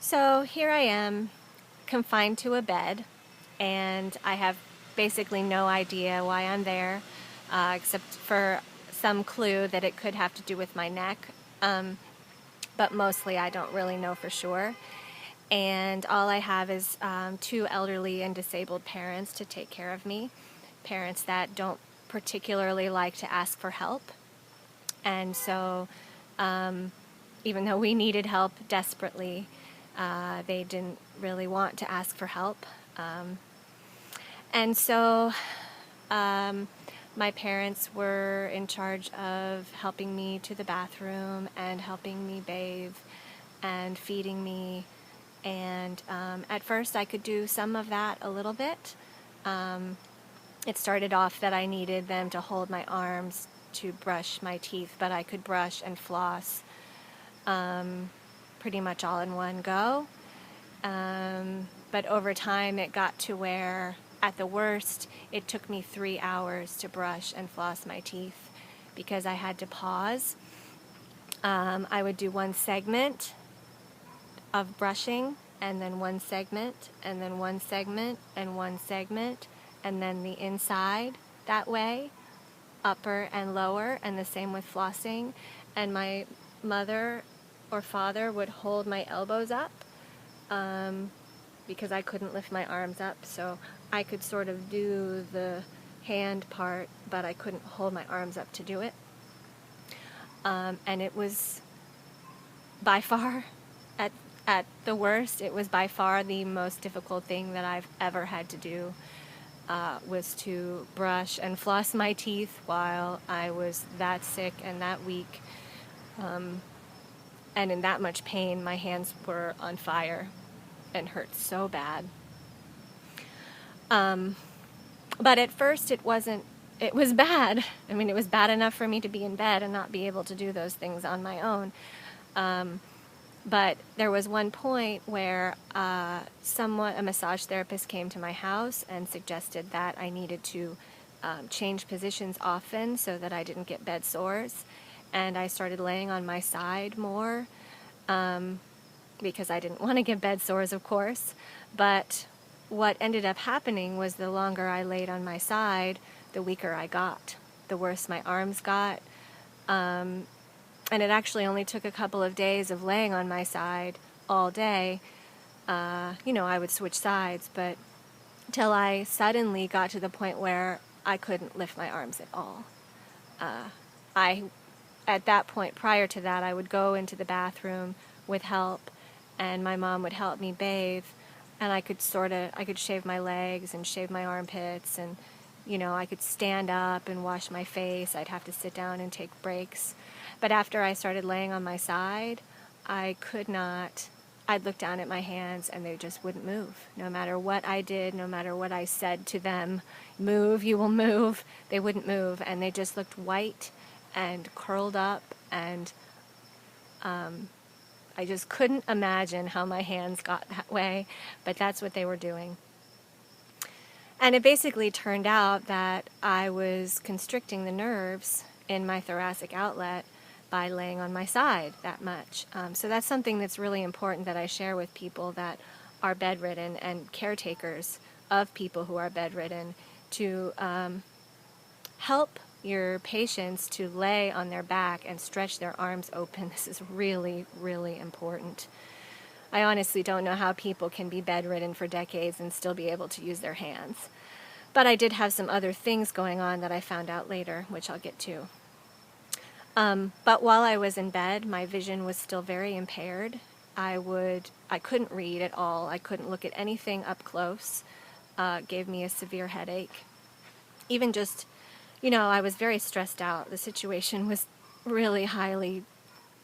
So here I am, confined to a bed, and I have basically no idea why I'm there, except for some clue that it could have to do with my neck. But mostly I don't really know for sure. And all I have is two elderly and disabled parents to take care of me, parents that don't particularly like to ask for help. And so, even though we needed help desperately, they didn't really want to ask for help. And so my parents were in charge of helping me to the bathroom and helping me bathe and feeding me. And at first I could do some of that a little bit. It started off that I needed them to hold my arms to brush my teeth, but I could brush and floss pretty much all in one go. But over time it got to where, at the worst, it took me 3 hours to brush and floss my teeth because I had to pause. I would do one segment of brushing, and then one segment, and then one segment, and one segment, and then the inside that way, upper and lower, and the same with flossing. And my mother or father would hold my elbows up because I couldn't lift my arms up, so I could sort of do the hand part, but I couldn't hold my arms up to do it. And it was by far, at the worst, it was by far the most difficult thing that I've ever had to do, was to brush and floss my teeth while I was that sick and that weak, and in that much pain. My hands were on fire and hurt so bad. But at first it was bad. I mean, it was bad enough for me to be in bed and not be able to do those things on my own. But there was one point where a massage therapist came to my house and suggested that I needed to change positions often so that I didn't get bed sores. And I started laying on my side more because I didn't want to get bed sores, of course. But what ended up happening was the longer I laid on my side, the weaker I got, the worse my arms got. And it actually only took a couple of days of laying on my side all day. I would switch sides, but till I suddenly got to the point where I couldn't lift my arms at all. At that point, prior to that, I would go into the bathroom with help, and my mom would help me bathe, and I could shave my legs and shave my armpits, and I could stand up and wash my face. I'd have to sit down and take breaks. But after I started laying on my side, I could not. I'd look down at my hands and they just wouldn't move. No matter what I did, no matter what I said to them, move, you will move, they wouldn't move. And they just looked white and curled up, and I just couldn't imagine how my hands got that way, but that's what they were doing. And it basically turned out that I was constricting the nerves in my thoracic outlet by laying on my side that much. So that's something that's really important that I share with people that are bedridden and caretakers of people who are bedridden, to help your patients to lay on their back and stretch their arms open. This is really, really important. I honestly don't know how people can be bedridden for decades and still be able to use their hands. But I did have some other things going on that I found out later, which I'll get to. But while I was in bed, my vision was still very impaired. I couldn't read at all. I couldn't look at anything up close. It gave me a severe headache. Even just, I was very stressed out. The situation was really highly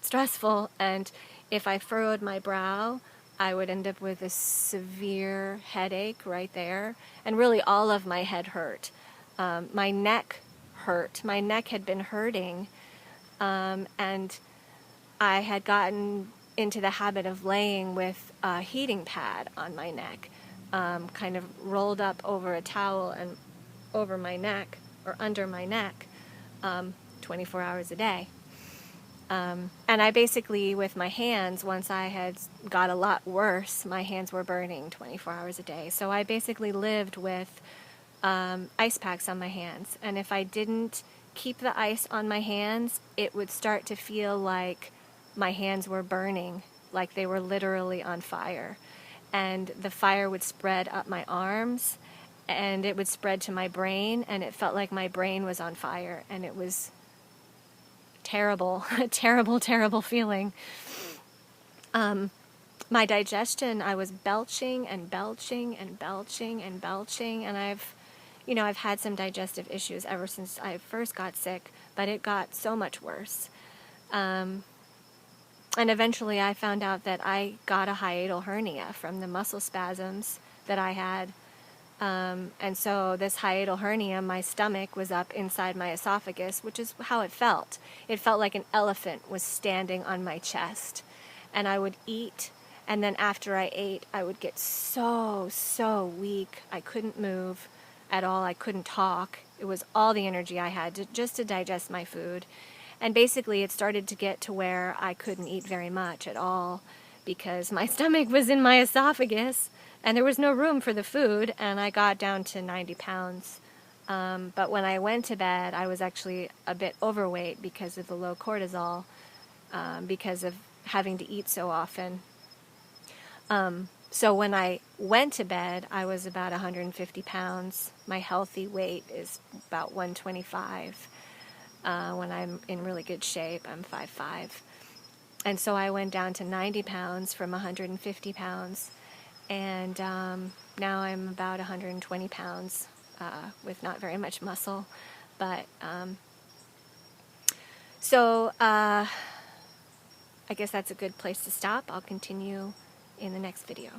stressful, and if I furrowed my brow, I would end up with a severe headache right there, and really all of my head hurt. My neck hurt. My neck had been hurting, and I had gotten into the habit of laying with a heating pad on my neck, kind of rolled up over a towel and over my neck, or under my neck, 24 hours a day. And I basically, with my hands, once I had got a lot worse, my hands were burning 24 hours a day. So I basically lived with ice packs on my hands. And if I didn't keep the ice on my hands, it would start to feel like my hands were burning, like they were literally on fire. And the fire would spread up my arms, and it would spread to my brain, and it felt like my brain was on fire. And it was terrible, a terrible, terrible feeling. My digestion, I was belching and belching and belching and belching, and I've had some digestive issues ever since I first got sick, but it got so much worse. And eventually I found out that I got a hiatal hernia from the muscle spasms that I had. And so this hiatal hernia, my stomach was up inside my esophagus, which is how it felt. It felt like an elephant was standing on my chest. And I would eat, and then after I ate, I would get so weak. I couldn't move at all. I couldn't talk. It was all the energy I had just to digest my food. And basically it started to get to where I couldn't eat very much at all because my stomach was in my esophagus and there was no room for the food, and I got down to 90 pounds. But when I went to bed, I was actually a bit overweight because of the low cortisol, because of having to eat so often. So when I went to bed, I was about 150 pounds. My healthy weight is about 125. When I'm in really good shape, I'm 5'5". And so I went down to 90 pounds from 150 pounds. And now I'm about 120 pounds with not very much muscle. But so I guess that's a good place to stop. I'll continue in the next video.